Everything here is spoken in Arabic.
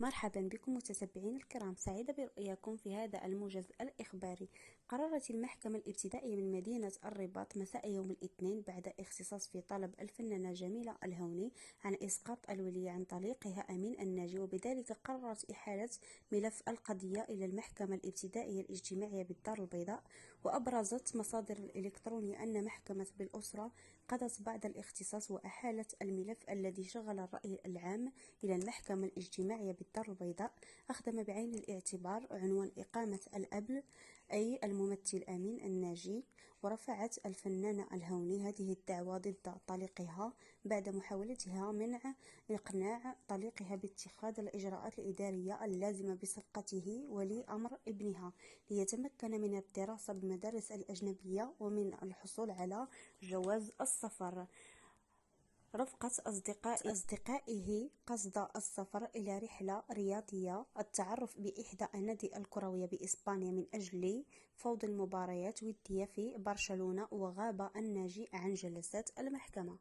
مرحبا بكم متتبعين الكرام، سعيدة برؤياكم في هذا الموجز الإخباري. قررت المحكمة الابتدائية من مدينة الرباط مساء يوم الاثنين بعد اختصاص في طلب الفنانة جميلة الهوني عن إسقاط الولي عن طليقها أمين الناجي، وبذلك قررت إحالة ملف القضية إلى المحكمة الابتدائية الاجتماعية بالدار البيضاء. وأبرزت مصادر الإلكترونية أن محكمة بالأسرة قضت بعد الاختصاص وأحالت الملف الذي شغل الرأي العام إلى المحكمة الاجتماعية بالدار البيضاء، أخذ بعين الاعتبار عنوان إقامة الأب أي الممثل أمين الناجي. ورفعت الفنانة الهوني هذه الدعوى ضد طليقها بعد محاولتها منع إقناع طليقها باتخاذ الإجراءات الإدارية اللازمة بصفقته ولي أمر ابنها ليتمكن من الدراسة بالمدارس الأجنبية ومن الحصول على جواز السفر. رفقة أصدقائه قصد السفر إلى رحلة رياضية، التعرف بإحدى النادي الكروية بإسبانيا من أجل خوض المباريات ودية في برشلونة، وغاب الناجي عن جلسات المحكمة.